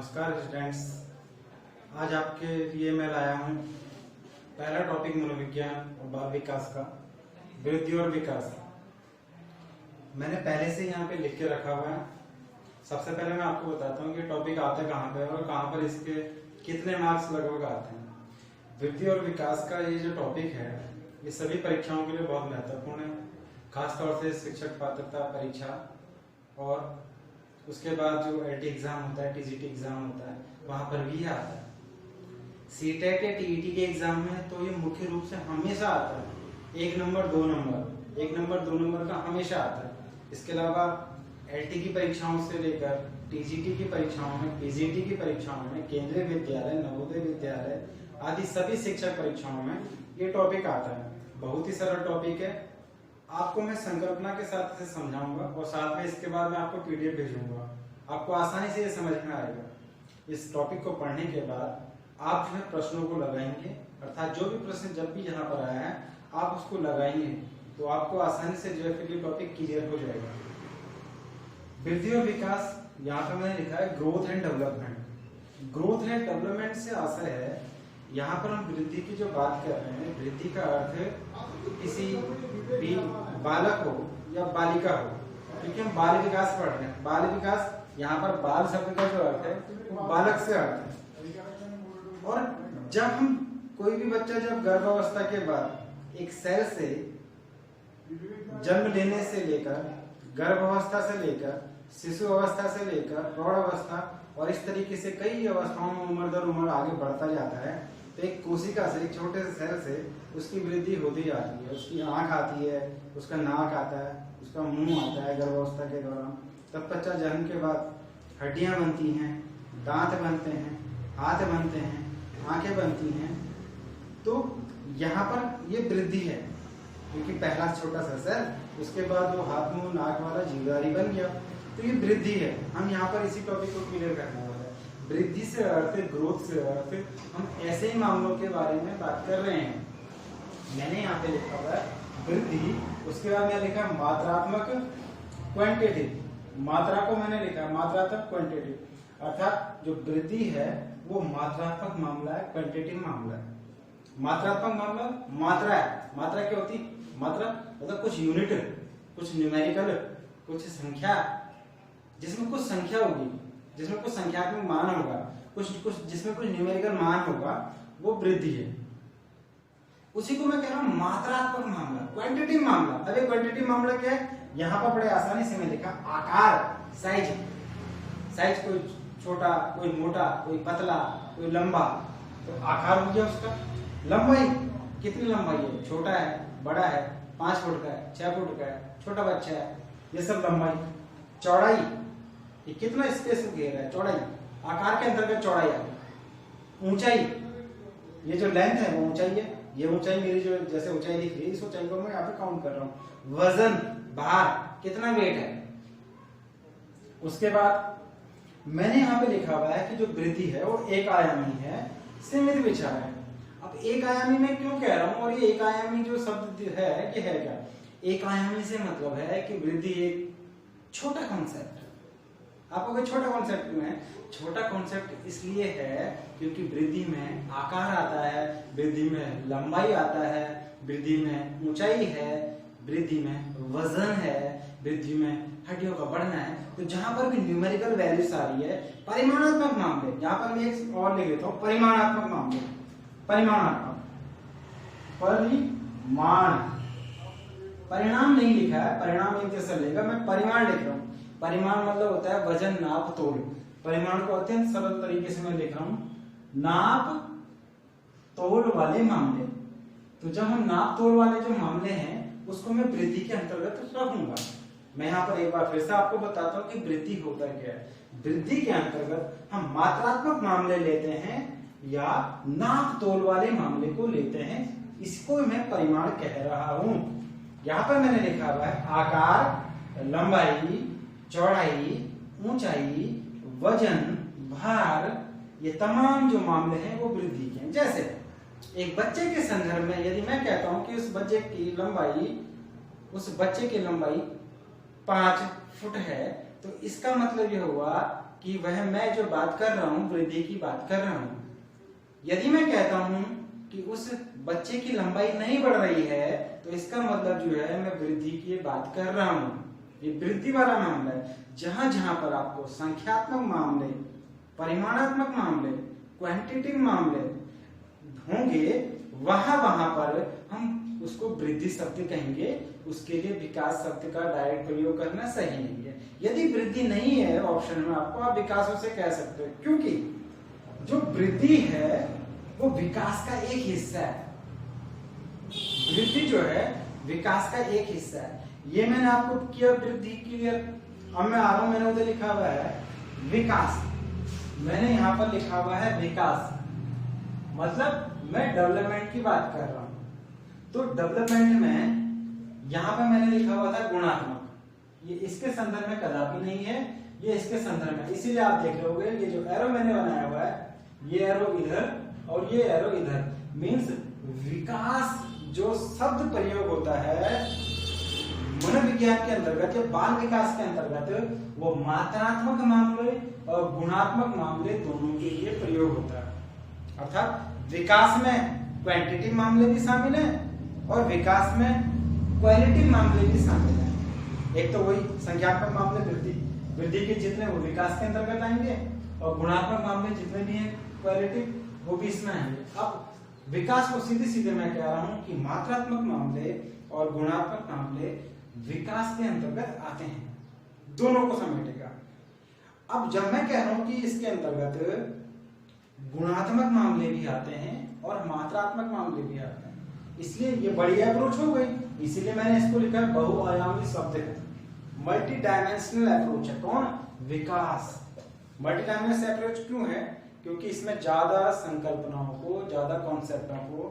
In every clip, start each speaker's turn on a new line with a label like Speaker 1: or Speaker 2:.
Speaker 1: नमस्कार स्टूडेंट्स, आज आपके लिए मैं लाया हूँ पहला टॉपिक मनोविज्ञान और बाल विकास का वृद्धि और विकास। मैंने पहले से यहाँ पे लिख के रखा हुआ है। सबसे पहले मैं आपको बताता हूँ कि टॉपिक आता कहाँ पे और कहाँ पर इसके कितने मार्क्स लगभग आते हैं। वृद्धि और विकास का ये जो टॉपिक है ये सभी परीक्षाओं के लिए बहुत महत्वपूर्ण है, खासतौर से शिक्षक पात्रता परीक्षा और उसके बाद जो एलटी एग्जाम होता है, टीजीटी एग्जाम होता है, वहां पर भी आता है। सीटेट या टीईटी के एग्जाम में तो ये मुख्य रूप से हमेशा आता है, 1 नंबर 2 नंबर, 1 नंबर 2 नंबर का हमेशा आता है। इसके अलावा एलटी की परीक्षाओं से लेकर टीजीटी की परीक्षाओं में, पीजीटी की परीक्षाओं में, केंद्रीय विद्यालय, नवोदय विद्यालय आदि सभी शिक्षक परीक्षाओं में ये टॉपिक आता है। बहुत ही सरल टॉपिक है। आपको मैं संकल्पना के साथ इसे समझाऊंगा और साथ में इसके बाद मैं आपको पीडीएफ भेजूंगा। आपको आसानी से ये समझ में आएगा। इस टॉपिक को पढ़ने के बाद आप जो है प्रश्नों को लगाएंगे, अर्थात जो भी प्रश्न जब भी यहाँ पर आया है आप उसको लगाएंगे तो आपको आसानी से जो है फिर ये टॉपिक क्लियर हो जाएगा। वृद्धि और विकास, यहाँ पर मैंने लिखा है growth and development. Growth and development से आशय है, यहाँ पर हम वृद्धि की जो बात कर रहे हैं, वृद्धि का अर्थ है किसी भी बालक हो या बालिका हो, क्योंकि हम बाल विकास पढ़ रहे हैं। बाल विकास, यहाँ पर बाल शब्द का जो अर्थ है वो बालक से अर्थ है। और जब हम कोई भी बच्चा जब गर्भावस्था के बाद एक सेल से जन्म लेने से लेकर, गर्भावस्था से लेकर, शिशु अवस्था से लेकर प्रौढ़ अवस्था और इस तरीके से कई अवस्थाओं में उम्र दर उम्र आगे बढ़ता जाता है, तो एक कोशिका से, एक छोटे से सेल से उसकी वृद्धि होती जाती है। उसकी आंख आती है, उसका नाक आता है, उसका मुंह आता है गर्भावस्था के दौरान। तब बच्चा जन्म के बाद हड्डियां बनती हैं, दांत बनते हैं, हाथ बनते हैं, आंखें बनती हैं। तो यहाँ पर ये वृद्धि है, क्योंकि पहला छोटा सा सेल, उसके बाद वो हाथ मुंह नाक वाला जीवधारी बन गया, तो ये वृद्धि है। हम यहाँ पर इसी टॉपिक को क्लियर करने वाले हैं। वृद्धि से अर्थ, ग्रोथ से अर्थ, हम ऐसे ही मामलों के बारे में बात कर रहे हैं। मैंने यहाँ पे लिखा हुआ है वृद्धि, उसके बाद मैंने लिखा मात्रात्मक क्वांटिटेटिव। मात्रा को मैंने लिखा मात्रात्मक क्वांटिटेटिव, अर्थात जो वृद्धि है वो मात्रात्मक मामला है, क्वांटिटेटिव मामला है। मात्रात्मक मामला मात्रा है। मात्रा क्या होती? मात्रा मतलब कुछ यूनिट, कुछ न्यूमेरिकल, कुछ संख्या, जिसमें कुछ संख्या होगी, जिसमें कुछ संख्यात्मक मान होगा, कुछ जिसमें कुछ न्यूमेरिकल मान होगा, वो वृद्धि है। उसी को मैं कह रहा हूं मात्रात्मक मामला, क्वांटिटेटिव मामला। अब ये क्वांटिटेटिव मामला क्या है? यहाँ पर बड़े आसानी से मैं लिखा आकार, साइज। साइज कोई छोटा, कोई मोटा, कोई पतला, कोई लंबा, तो आकार हो गया उसका। लंबाई, कितनी लंबाई है? छोटा है, बड़ा है, 5 फुट का है, 6 फुट का है, छोटा बच्चा है, ये सब लंबाई। चौड़ाई, ये कितना स्पेस घेर है, चौड़ाई, आकार के अंतर्गत चौड़ाई आ गई। ऊंचाई, ये जो लेंथ है वो ऊंचाई है। ये ऊंचाई मेरी जो जैसे ऊंचाई दिख रही है, इस ऊंचाई को मैं यहाँ पे काउंट कर रहा हूँ। वजन, भार, कितना वेट है। उसके बाद मैंने यहाँ पे लिखा हुआ है कि जो वृद्धि है वो एक आयामी है, सीमित विचार है। अब एक आयामी में क्यों कह रहा हूँ, और ये एक आयामी जो शब्द है ये है क्या? एक आयामी से मतलब है कि वृद्धि एक छोटा कॉन्सेप्ट है। आपको कोई छोटा कॉन्सेप्ट क्यों है? छोटा कॉन्सेप्ट इसलिए है क्योंकि वृद्धि में आकार आता है, वृद्धि में लंबाई आता है, वृद्धि में ऊंचाई है, वृद्धि में वजन है, वृद्धि में हड्डियों का बढ़ना है। तो जहां पर भी न्यूमेरिकल वैल्यूज आ रही है, परिमाणात्मक मामले, यहाँ पर मैं एक और लिख देता हूँ, परिमाणात्मक मामले। परिमाणात्मक, परिमाण, परिणाम नहीं लिखा है, परिणाम एक जैसा लेगा, मैं परिमाण लिख रहा हूँ। परिमाण मतलब होता है वजन, नाप, तोल। परिमाण को अत्यंत सरल तरीके से मैं लिख रहा हूँ, नाप तोल वाले मामले। तो जब हम नाप तोल वाले जो मामले हैं उसको मैं वृद्धि के अंतर्गत रखूंगा। मैं यहाँ पर एक बार फिर से आपको बताता हूँ कि वृद्धि होता क्या है। वृद्धि के अंतर्गत हम मात्रात्मक मामले लेते हैं या नाप तोल वाले मामले को लेते हैं, इसको मैं परिमाण कह रहा हूं। यहाँ पर मैंने लिखा हुआ है आकार, लंबाई, चौड़ाई, ऊंचाई, वजन, भार, ये तमाम जो मामले हैं वो वृद्धि के हैं। जैसे एक बच्चे के संदर्भ में यदि मैं कहता हूं कि उस बच्चे की लंबाई 5 फुट है, तो इसका मतलब ये हुआ कि वह मैं जो बात कर रहा हूं वृद्धि की बात कर रहा हूं। यदि मैं कहता हूं कि उस बच्चे की लंबाई नहीं बढ़ रही है तो इसका मतलब जो है मैं वृद्धि की बात कर रहा हूं। ये वृद्धि वाला मामला है। जहां जहां पर आपको संख्यात्मक मामले, परिमाणात्मक मामले, क्वांटिटेटिव मामले होंगे वहां वहां पर हम उसको वृद्धि शब्द कहेंगे। उसके लिए विकास शब्द का डायरेक्ट प्रयोग करना सही नहीं है। यदि वृद्धि नहीं है ऑप्शन में आपको, आप विकासों से कह सकते हो, क्योंकि जो वृद्धि है वो विकास का एक हिस्सा है। वृद्धि जो है विकास का एक हिस्सा है। ये मैंने आपको किया वृद्धि क्लियर। अब मैं आ रहा हूं, मैंने उधर लिखा हुआ है विकास, मैंने यहां पर लिखा हुआ है विकास, मतलब मैं डेवलपमेंट की बात कर रहा हूं। तो डेवलपमेंट में यहां पर मैंने लिखा हुआ था गुणात्मक, ये इसके संदर्भ में कदापि नहीं है, ये इसके संदर्भ में, इसीलिए आप देख रहे होंगे ये जो एरो मैंने बनाया हुआ है, ये एरो इधर और ये एरो इधर, मींस विकास जो शब्द प्रयोग होता है मनोविज्ञान के अंतर्गत या बाल विकास के अंतर्गत, वो मात्रात्मक मामले और गुणात्मक मामले दोनों के लिए प्रयोग होता है। अर्थात विकास में क्वांटिटेटिव मामले भी शामिल हैं और विकास में क्वालिटेटिव मामले भी शामिल हैं। एक तो वही संख्यात्मक मामले वृद्धि के जितने वो विकास के अंतर्गत आएंगे और गुणात्मक मामले जितने भी हैं क्वालिटेटिव वो भी इसमें आएंगे। अब विकास को सीधे सीधे मैं कह रहा हूं कि मात्रात्मक मामले और गुणात्मक मामले विकास के अंतर्गत आते हैं, दोनों को समेटेगा। अब जब मैं कह रहा हूं कि इसके अंतर्गत गुणात्मक मामले भी आते हैं और मात्रात्मक मामले भी आते हैं, इसलिए ये बड़ी अप्रोच हो गई, इसीलिए मैंने इसको लिखा है बहुआयामी शब्द है, मल्टी डायमेंशनल अप्रोच है। कौन? विकास। मल्टी डायमेंशनल अप्रोच क्यों है? क्योंकि इसमें ज्यादा संकल्पनाओं को, ज्यादा कॉन्सेप्टों को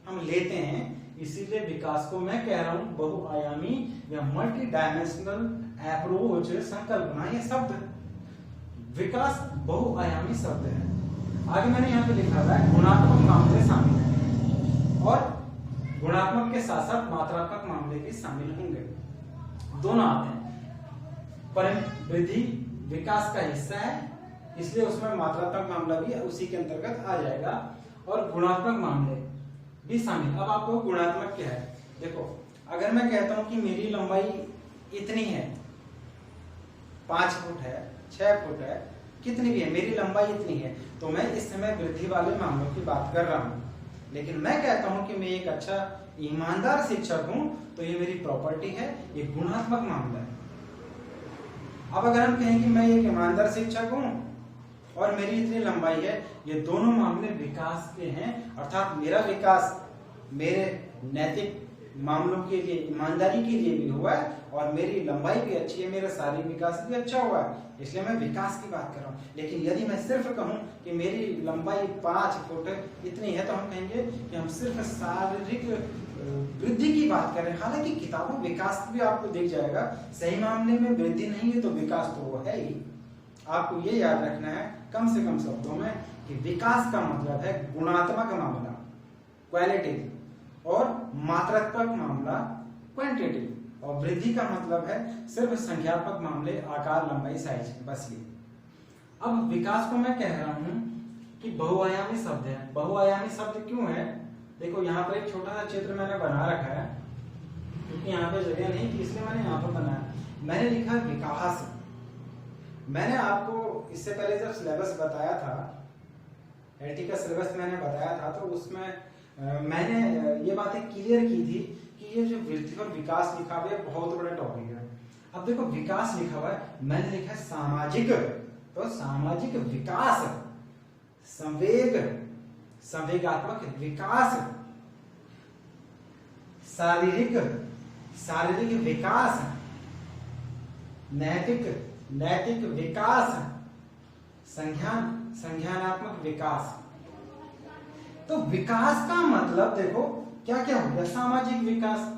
Speaker 1: हम लेते हैं, इसीलिए विकास को मैं कह रहा हूं बहुआयामी या मल्टी डायमेंशनल अप्रोच। संकल्पना ये शब्द, विकास बहुआयामी शब्द है। आगे मैंने यहाँ पे लिखा हुआ है गुणात्मक मामले शामिल हैं और गुणात्मक के साथ साथ मात्रात्मक मामले भी शामिल होंगे, दोनों आते हैं। पर वृद्धि विकास का हिस्सा है, इसलिए उसमें मात्रात्मक मामला भी उसी के अंतर्गत आ जाएगा और गुणात्मक मामले भी शामिल। अब आपको गुणात्मक क्या है, देखो अगर मैं कहता हूं कि मेरी लंबाई इतनी है, 5 फुट है, 6 फुट है, कितनी भी है, मेरी लंबाई इतनी है, तो मैं इस समय वृद्धि वाले मामलों की बात कर रहा हूं। लेकिन मैं कहता हूं कि मैं एक अच्छा ईमानदार शिक्षक हूं, तो ये मेरी प्रॉपर्टी है, ये गुणात्मक मामला है। अब अगर हम कहें कि मैं एक ईमानदार शिक्षक हूं और मेरी इतनी लंबाई है, ये दोनों मामले विकास के हैं, अर्थात मेरा विकास मेरे नैतिक मामलों के लिए, ईमानदारी के लिए भी हुआ है और मेरी लंबाई भी अच्छी है, मेरा शारीरिक विकास भी अच्छा हुआ है, इसलिए मैं विकास की बात कर रहा हूँ। लेकिन यदि मैं सिर्फ कहूँ कि मेरी लंबाई 5 फुट इतनी है, तो हम कहेंगे कि हम सिर्फ शारीरिक वृद्धि की बात कर रहे हैं। हालांकि किताबों विकास भी आपको दिख जाएगा, सही मामले में वृद्धि नहीं है तो विकास तो वो है ही। आपको ये याद रखना है कम से कम शब्दों में कि विकास का मतलब है गुणात्मक मामला क्वालिटेटिव और मात्रात्मक मामला क्वांटिटेटिव, और वृद्धि का मतलब है सिर्फ संख्यात्मक मामले आकार, लंबाई, साइज, बस ये। अब विकास को मैं कह रहा हूं कि बहुआयामी शब्द है। बहुआयामी शब्द क्यों है? देखो यहाँ पर एक छोटा सा चित्र मैंने बना रखा है, क्योंकि यहाँ पे जगह नहीं थी इसलिए मैंने यहाँ पर बनाया। मैंने लिखा विकास। मैंने आपको इससे पहले जब सिलेबस बताया था, एलटी का सिलेबस मैंने बताया था, तो उसमें मैंने ये बातें क्लियर की थी कि ये जो वृद्धि और विकास लिखा हुआ है बहुत बड़ा टॉपिक है। अब देखो विकास लिखा हुआ है, मैंने लिखा है सामाजिक, तो सामाजिक विकास, संवेग, संवेगात्मक विकास, शारीरिक, शारीरिक विकास, नैतिक, नैतिक विकास, संज्ञान, संज्ञानात्मक विकास। तो विकास का मतलब देखो क्या क्या हो गया? सामाजिक विकास।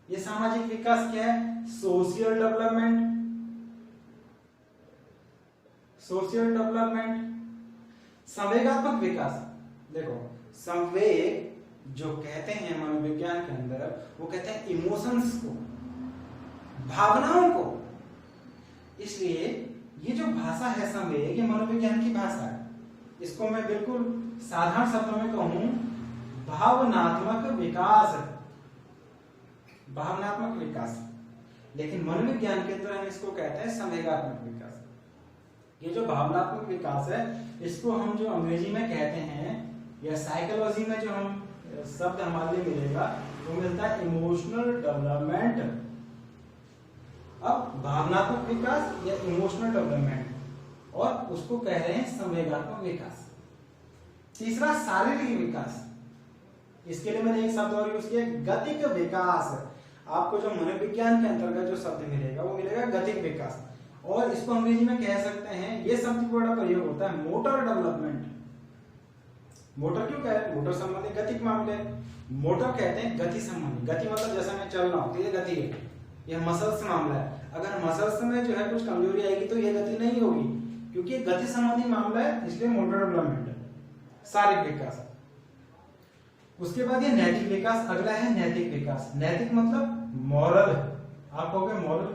Speaker 1: ये सामाजिक विकास क्या है? Social development, social development. संवेगात्मक विकास, देखो संवेग जो कहते हैं मनोविज्ञान के अंदर, वो कहते हैं इमोशंस को, भावनाओं को। इसलिए ये जो भाषा है संवेग, ये मनोविज्ञान की भाषा है। इसको मैं बिल्कुल साधारण शब्दों में कहूं, भावनात्मक विकास, भावनात्मक विकास। लेकिन मनोविज्ञान के अंदर हम इसको कहते हैं संवेगात्मक विकास। ये जो भावनात्मक विकास है, इसको हम जो अंग्रेजी में कहते हैं या साइकोलॉजी में जो हम शब्द हमारे लिए मिलेगा वो मिलता है इमोशनल डेवलपमेंट। अब भावनात्मक विकास या इमोशनल डेवलपमेंट, और उसको कह रहे हैं संवेगात्मक विकास। तीसरा शारीरिक विकास, इसके लिए मैंने एक शब्द और यूज किया, गतिक विकास। आपको जो मनोविज्ञान के अंतर्गत जो शब्द मिलेगा वो मिलेगा गतिक विकास, और इसको अंग्रेजी में कह सकते हैं, ये शब्द बड़ा प्रयोग होता है मोटर डेवलपमेंट। मोटर क्यों कह रहे हैं? मोटर संबंधी गतिक मामले। मोटर कहते हैं गति संबंधी, गति मतलब जैसा मैं चल रहा हूं तो ये गति है, ये मसल्स मामला है। अगर मसल्स में जो है कुछ कमजोरी आएगी तो ये गति नहीं होगी, क्योंकि ये गति संबंधी मामला है, इसलिए मोटर डेवलपमेंट है, शारीरिक विकास। उसके बाद ये नैतिक विकास, अगला है नैतिक विकास। नैतिक मतलब मॉरल। आप कहोगे मॉरल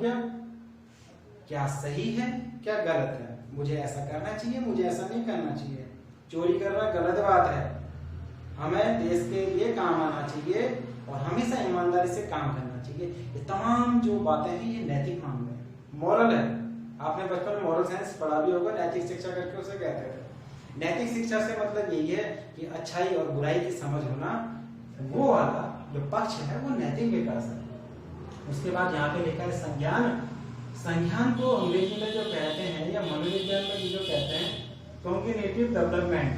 Speaker 1: क्या सही है क्या गलत है, मुझे ऐसा करना चाहिए मुझे ऐसा नहीं करना चाहिए, चोरी करना गलत बात है, हमें देश के लिए काम आना चाहिए और हमेशा ईमानदारी से काम करना चाहिए। ये तमाम जो बातें हैं ये नैतिक मामले हैं, मॉरल है। आपने बचपन में मॉरल साइंस पढ़ा भी होगा, नैतिक शिक्षा करके उसे कहते हैं। नैतिक शिक्षा से मतलब यही है कि अच्छाई और बुराई की समझ होना, वो वाला जो पक्ष है वो नैतिक विकास है। उसके बाद यहाँ पे लिखा है संज्ञान। संज्ञान को अंग्रेजी में जो कहते हैं या मनोविज्ञान में जो कहते हैं कॉग्निटिव डेवलपमेंट,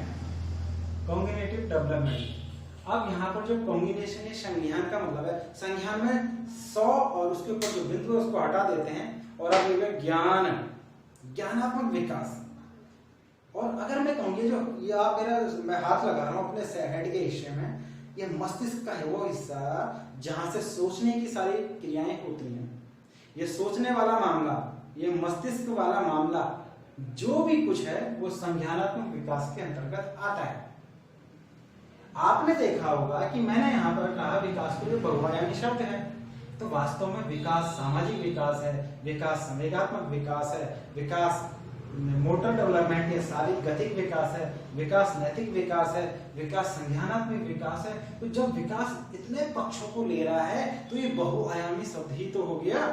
Speaker 1: कॉग्निटिव डेवलपमेंट। अब यहाँ पर जो कॉम्बिनेशन है संज्ञान का मतलब है, संज्ञान में 100 और उसके ऊपर जो बिंदु है उसको हटा देते हैं और अब ये ज्ञान, ज्ञानात्मक विकास। और अगर मैं कहूँगी जो ये आप मैं हाथ लगा रहा हूँ अपने हेड के हिस्से में, ये मस्तिष्क का है वो हिस्सा जहां से सोचने की सारी क्रियाएं होती हैं। ये सोचने वाला मामला, ये मस्तिष्क वाला मामला, जो भी कुछ है वो संज्ञानात्मक विकास के अंतर्गत आता है। आपने देखा होगा कि मैंने यहाँ पर कहा विकास को जो बहुआयामी शब्द है, तो वास्तव में विकास सामाजिक विकास है, विकास संवेगात्मक विकास है, विकास मोटर डेवलपमेंट या शारीरिक गतिक विकास है, विकास नैतिक विकास है, विकास संज्ञानात्मक विकास है। तो जब विकास इतने पक्षों को ले रहा है तो ये बहुआयामी शब्द ही तो हो गया,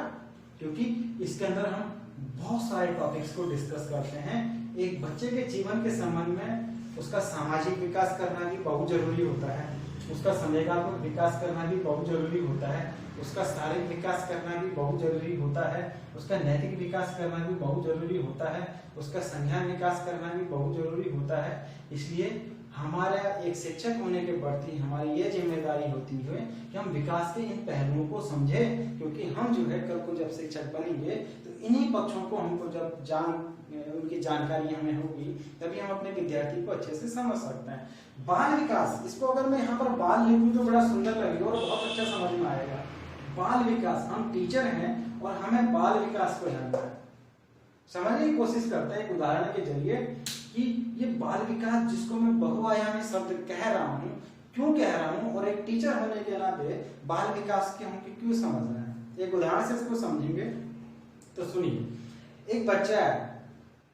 Speaker 1: क्योंकि इसके अंदर हम बहुत सारे टॉपिक्स को डिस्कस करते हैं। एक बच्चे के जीवन के संबंध में उसका सामाजिक विकास करना भी बहुत जरूरी होता है, उसका संवेगात्मक विकास करना भी बहुत जरूरी होता है, उसका शारीरिक विकास करना भी बहुत जरूरी होता है, उसका नैतिक विकास करना भी बहुत जरूरी होता है, उसका संज्ञान विकास करना भी बहुत जरूरी होता है। इसलिए हमारा एक शिक्षक होने के प्रति हमारी ये जिम्मेदारी होती है कि हम विकास के इन पहलुओं को समझें, क्योंकि हम जो है कल को जब शिक्षक बनेंगे तो इन्हीं पक्षों को हमको जब उनकी जानकारी हमें होगी तभी हम अपने विद्यार्थी को अच्छे से समझ सकते हैं। बाल विकास, इसको अगर मैं यहाँ पर बाल लिखूं तो बड़ा सुंदर लगेगा और बहुत अच्छा समझ में आएगा। बाल विकास, हम टीचर हैं और हमें बाल विकास को जानना है। समझने की कोशिश करते हैं एक उदाहरण के जरिए कि ये बाल विकास जिसको मैं बहुआयामी शब्द कह रहा हूँ, क्यों कह रहा हूँ, और एक टीचर होने के नाते बाल विकास के हम क्यों समझ रहे हैं। एक उदाहरण से इसको समझेंगे तो सुनिए, एक बच्चा है,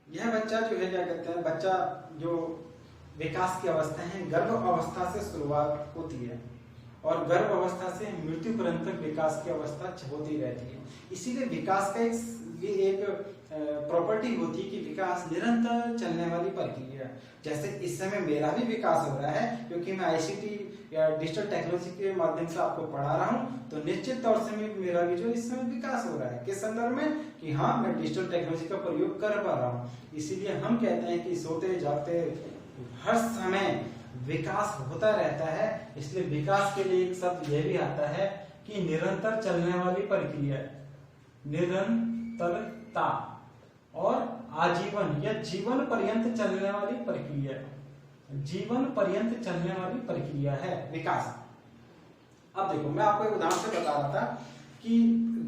Speaker 1: यह बच्चा जो है क्या कहते हैं, बच्चा जो विकास की अवस्था है गर्भ अवस्था से शुरुआत होती है और गर्भ अवस्था से मृत्यु पर्यंत तक विकास की अवस्था होती रहती है। इसीलिए विकास का एक प्रॉपर्टी होती है कि विकास निरंतर चलने वाली प्रक्रिया है। जैसे इस समय मेरा भी विकास हो रहा है, क्योंकि मैं आईसीटी या डिजिटल टेक्नोलॉजी के माध्यम से आपको पढ़ा रहा हूँ, तो निश्चित तौर से मेरा भी जो इस समय विकास हो रहा है। किस संदर्भ में कि हाँ, मैं डिजिटल टेक्नोलॉजी का प्रयोग कर पा रहा हूँ। इसीलिए हम कहते हैं कि सोते जागते हर समय विकास होता रहता है। इसलिए विकास के लिए एक शब्द यह भी आता है कि निरंतर चलने वाली प्रक्रिया, निरंतरता और आजीवन या जीवन पर्यंत चलने वाली प्रक्रिया, जीवन पर्यंत चलने वाली प्रक्रिया है विकास। अब देखो, मैं आपको एक उदाहरण से बता रहा था कि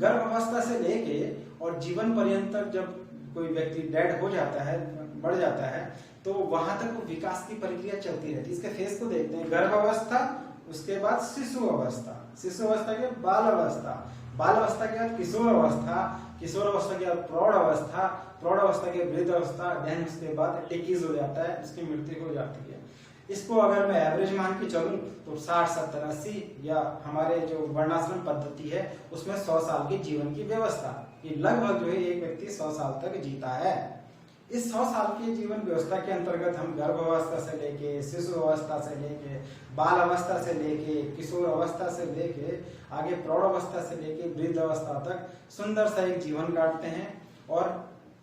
Speaker 1: गर्भावस्था से लेके और जीवन पर्यंत तक जब कोई व्यक्ति डेड हो जाता है, मर जाता है, तो वहां तक वो विकास की प्रक्रिया चलती रहती है। इसके फेस को देखते हैं, गर्भावस्था, उसके बाद शिशु अवस्था, शिशु अवस्था के बाल अवस्था, बाल अवस्था के बाद किशोर अवस्था, किशोर अवस्था के बाद प्रौढ़ अवस्था, प्रौढ़ अवस्था के वृद्ध अवस्था, देन उसके बाद टिकीज हो जाता है, उसकी मृत्यु हो जाती है। इसको अगर मैं एवरेज मान के चलूं तो 60, 70, 80 या हमारे जो वर्णाश्रम पद्धति है उसमें 100 साल के जीवन की व्यवस्था, ये लगभग जो है एक व्यक्ति 100 साल तक जीता है। इस 100 साल की जीवन व्यवस्था के अंतर्गत हम गर्भ अवस्था से लेके, शिशु अवस्था से लेके, बाल अवस्था से लेके, किशोर अवस्था से लेके, आगे प्रौढ़ अवस्था से लेके वृद्ध अवस्था तक सुंदर सा एक जीवन काटते हैं और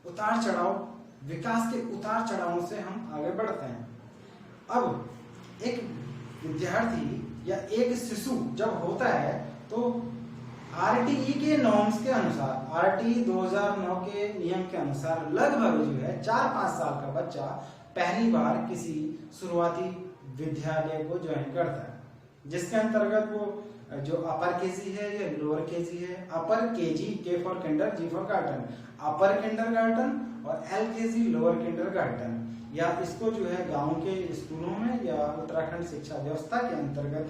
Speaker 1: उतार चढ़ाव, विकास के उतार चढ़ावों से हम आगे बढ़ते हैं। अब एक विद्यार्थी या एक शिशु जब होता है तो आरटीई के नॉर्म्स के अनुसार, आरटीई 2009 के नियम के अनुसार लगभग जो है 4-5 साल का बच्चा पहली बार किसी शुरुआती विद्यालय को ज्वाइन करता है, जिसके अंतर्गत वो जो अपर केजी है या लोअर केजी है, upper KG K for kinder, G for garden, upper kindergarten और एलकेजी लोअर किंडरगार्टन, या इसको जो है गांव के स्कूलों में या उत्तराखंड शिक्षा व्यवस्था के अंतर्गत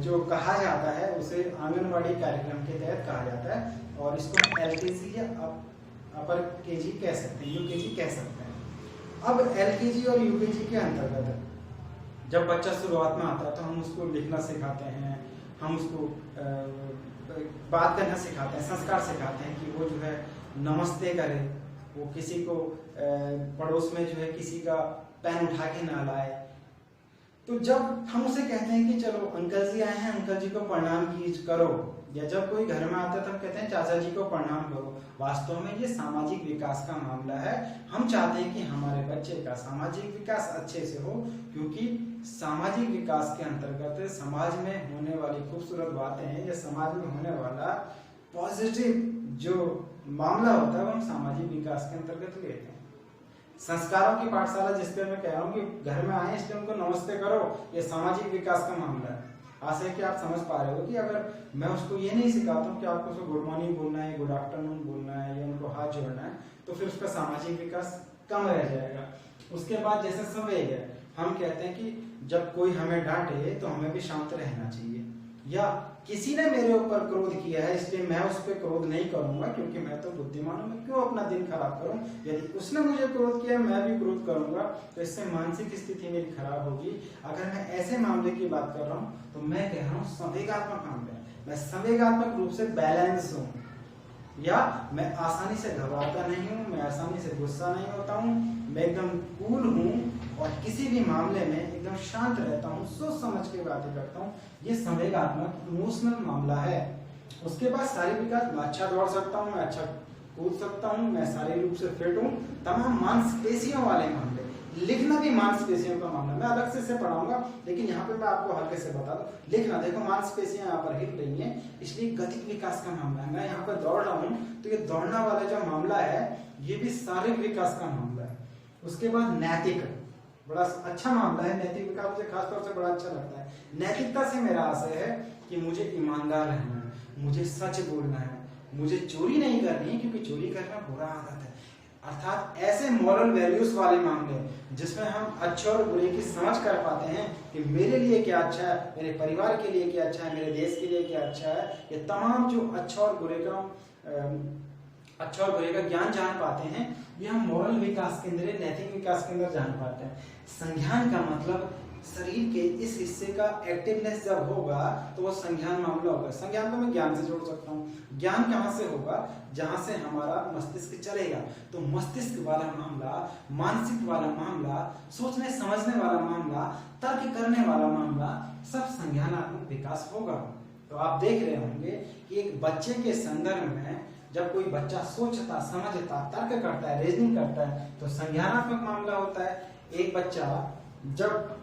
Speaker 1: जो कहा जाता है उसे आंगनवाड़ी कार्यक्रम के तहत कहा जाता है, और इसको एलकेजी या अपर केजी कह सकते हैं, यूकेजी कह सकते हैं। अब एलकेजी और यूकेजी के अंतर्गत जब बच्चा शुरुआत में आता है तो हम उसको लिखना सिखाते हैं, हम उसको बात करना सिखाते हैं, संस्कार सिखाते हैं कि वो जो है नमस्ते करे, वो किसी को पड़ोस में जो है किसी का पेन उठा के ना लाए। तो जब हम उसे कहते हैं कि चलो अंकल जी आए हैं, अंकल जी को प्रणाम करो, या जब कोई घर में आता है तब कहते हैं चाचा जी को प्रणाम करो, वास्तव में ये सामाजिक विकास का मामला है। हम चाहते हैं कि हमारे बच्चे का सामाजिक विकास अच्छे से हो, क्योंकि सामाजिक विकास के अंतर्गत समाज में होने वाली खूबसूरत बातें हैं या समाज में होने वाला पॉजिटिव जो मामला होता है वो हम सामाजिक विकास के अंतर्गत लेते हैं। संस्कारों की पाठशाला जिसपे मैं कह रहा हूँ कि घर में आए इसलिए उनको नमस्ते करो, ये सामाजिक विकास का मामला है। आशा है कि आप समझ पा रहे हो कि अगर मैं उसको ये नहीं सिखाता हूँ कि आपको उसको गुड मॉर्निंग बोलना है, गुड आफ्टरनून बोलना है या उनको हाथ जोड़ना है, तो फिर उसका सामाजिक विकास कम रह जाएगा। उसके बाद जैसे संवेग है, हम कहते हैं कि जब कोई हमें डांटे तो हमें भी शांत रहना चाहिए, या किसी ने मेरे ऊपर क्रोध किया है इसलिए मैं उस पर क्रोध नहीं करूंगा क्योंकि मैं तो बुद्धिमान हूं, मैं क्यों अपना दिन खराब करूं। यदि उसने मुझे क्रोध किया मैं भी क्रोध करूंगा तो इससे मानसिक स्थिति मेरी खराब होगी। अगर मैं ऐसे मामले की बात कर रहा हूं तो मैं कह रहा हूं संवेगात्मक मामले, मैं संवेगात्मक रूप से बैलेंस हूं, या मैं आसानी से घबराता नहीं हूं, मैं आसानी से गुस्सा नहीं होता हूं, मैं एकदम कूल हूं और किसी भी मामले में एकदम शांत रहता हूं, सोच समझ के बातें करता हूं। ये संवेगात्मक इमोशनल मामला है। उसके बाद शारीरिक विकास, मैं अच्छा दौड़ सकता हूं, मैं अच्छा कूद सकता हूं, मैं शारीरिक रूप से फिट हूं। तमाम मांसपेशियों वाले मामले, लिखना भी मांसपेशियों का मामला, मैं अलग से पढ़ाऊंगा, लेकिन यहाँ पे मैं आपको हल्के से बता दूं। लिखना, देखो मांसपेशियां यहाँ पर हिल रही हैं, इसलिए गतिक विकास का मामला है। मैं यहाँ पर दौड़ रहा हूँ तो ये दौड़ना वाला जो मामला है ये भी शारीरिक विकास का मामला है। उसके बाद नैतिक, बड़ा अच्छा मामला है। नैतिक विकास मुझे खासतौर से बड़ा अच्छा लगता है। नैतिकता से मेरा आशय है कि मुझे ईमानदार रहना है, मुझे सच बोलना है, मुझे चोरी नहीं करनी है क्योंकि चोरी करना बुरा आदत है। अर्थात ऐसे मॉरल वैल्यूज वाले मामले जिसमें हम अच्छे और बुरे की समझ कर पाते हैं कि मेरे लिए क्या अच्छा है, मेरे परिवार के लिए क्या अच्छा है, मेरे देश के लिए क्या अच्छा है। ये तमाम जो अच्छा और बुरे का ज्ञान जान पाते हैं, ये हम मॉरल विकास के अंदर, नैतिक विकास के अंदर जान पाते हैं। संज्ञान का मतलब शरीर के इस हिस्से का एक्टिवनेस जब होगा तो वो संज्ञान मामला होगा। संज्ञान को मैं ज्ञान से जोड़ सकता हूँ। ज्ञान कहाँ से होगा? जहां से हमारा मस्तिष्क चलेगा। तो मस्तिष्क वाला मामला, मानसिक वाला मामला, सोचने समझने वाला मामला, तर्क करने वाला मामला, सब संज्ञानात्मक विकास होगा। तो आप देख रहे होंगे कि एक बच्चे के संदर्भ में जब कोई बच्चा सोचता, समझता, तर्क करता है, रीजनिंग करता है तो संज्ञानात्मक मामला होता है। एक बच्चा जब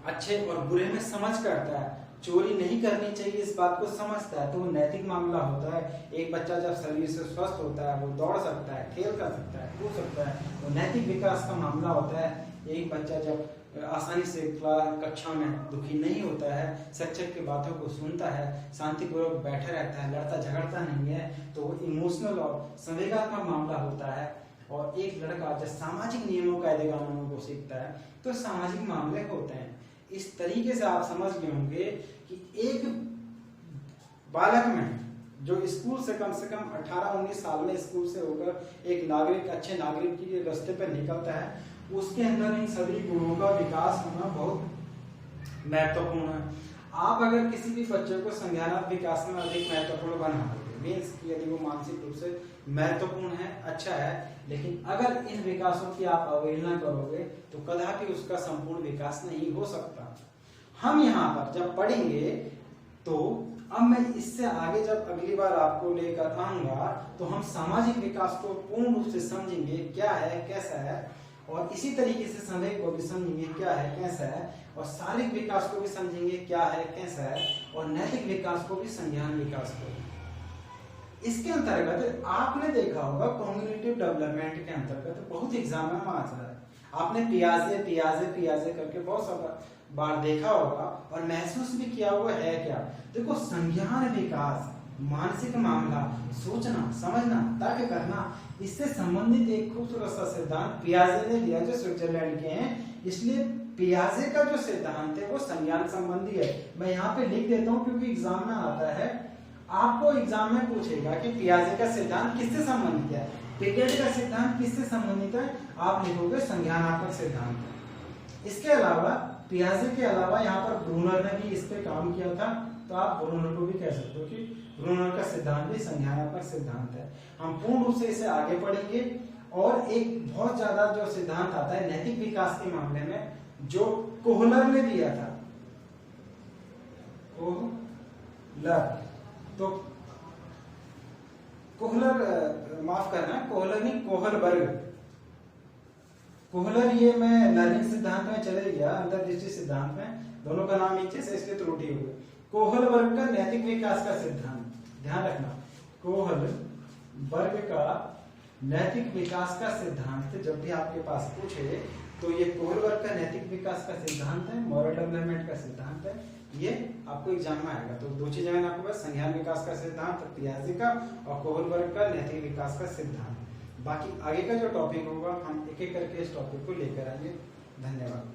Speaker 1: अच्छे और बुरे में समझ करता है, चोरी नहीं करनी चाहिए इस बात को समझता है, तो वो नैतिक मामला होता है। एक बच्चा जब शरीर से स्वस्थ होता है, वो दौड़ सकता है, खेल कर सकता है, कूद सकता है, वो नैतिक विकास का मामला होता है। एक बच्चा जब आसानी से कक्षा में दुखी नहीं होता है, शिक्षक की बातों को सुनता है, शांतिपूर्वक बैठा रहता है, लड़ता झगड़ता नहीं है, तो वो इमोशनल और संवेगात्मक मामला होता है। और एक लड़का जब सामाजिक नियमों कायदे कानूनों को सीखता है तो सामाजिक मामले होते हैं। इस तरीके से आप समझ गए होंगे कि एक बालक में जो स्कूल से कम 18-19 साल में स्कूल से होकर एक नागरिक, अच्छे नागरिक के रास्ते पर निकलता है, उसके अंदर इन सभी गुणों का विकास होना बहुत महत्वपूर्ण है। आप अगर किसी भी बच्चे को संज्ञानात्मक विकास में अधिक महत्वपूर्ण बना दोगे, मीन्स यदि वो मानसिक रूप से महत्वपूर्ण है, अच्छा है, लेकिन अगर इन विकासों की आप अवहेलना करोगे तो कदापि उसका संपूर्ण विकास नहीं हो सकता। हम यहाँ पर जब पढ़ेंगे तो अब मैं इससे आगे जब अगली बार आपको लेकर आऊंगा तो हम सामाजिक विकास को पूर्ण रूप से समझेंगे क्या है, कैसा है, और इसी तरीके से समय को भी समझेंगे क्या है, कैसा है, और शारीरिक विकास को भी समझेंगे क्या है, कैसा है, और नैतिक विकास को भी, संज्ञान विकास को। इसके अंतर्गत आपने देखा होगा कॉग्निटिव डेवलपमेंट के अंतर्गत बहुत एग्जाम में आता है, आपने पियाजे करके बहुत सारा बार देखा होगा और महसूस भी किया हुआ है। क्या देखो, संज्ञान विकास, मानसिक मामला, सोचना, समझना, तर्क करना, इससे संबंधित एक खूबसूरत सा सिद्धांत पियाजे ने दिया जो स्विट्जरलैंड के हैं। इसलिए पियाजे का जो सिद्धांत है वो संज्ञान संबंधी है। मैं यहाँ पे लिख देता हूँ क्योंकि एग्जाम में आता है, आपको एग्जाम में पूछेगा कि पियाजे का सिद्धांत किससे संबंधित है, पिगेट का सिद्धांत किससे संबंधित है, आप लिखोगे संज्ञानात्मक सिद्धांत। इसके अलावा पियाजे के अलावा यहाँ पर ब्रूनर ने भी इस पे काम किया था, तो आप ब्रूनर को भी कह सकते हो कि ब्रूनर का सिद्धांत भी संज्ञानात्मक सिद्धांत है। हम पूर्ण रूप से इसे आगे पढ़ेंगे। और एक बहुत ज्यादा जो सिद्धांत आता है नैतिक विकास के मामले में, जो कोहलर ने दिया था, कोहलर, तो कोहलर, माफ करना, कोहलर नहीं, कोहलबर्ग। कोहलर, ये मैं लर्निंग सिद्धांत में चले गया, अंतर्दृष्टि सिद्धांत में, दोनों का नाम एक जैसे इसलिए त्रुटि हो गई। कोहलबर्ग का नैतिक विकास का सिद्धांत, ध्यान रखना, कोहलबर्ग का नैतिक विकास का सिद्धांत जब भी आपके पास पूछे तो ये कोहलबर्ग का नैतिक विकास का सिद्धांत है, मॉरल डेवलपमेंट का सिद्धांत है, ये आपको एग्जाम में आएगा। तो दो चीजें आपके पास, संज्ञान विकास का सिद्धांत पियाजे का और कोहलबर्ग का नैतिक विकास का सिद्धांत। बाकी आगे का जो टॉपिक होगा हम एक एक करके इस टॉपिक को लेकर आएंगे। धन्यवाद।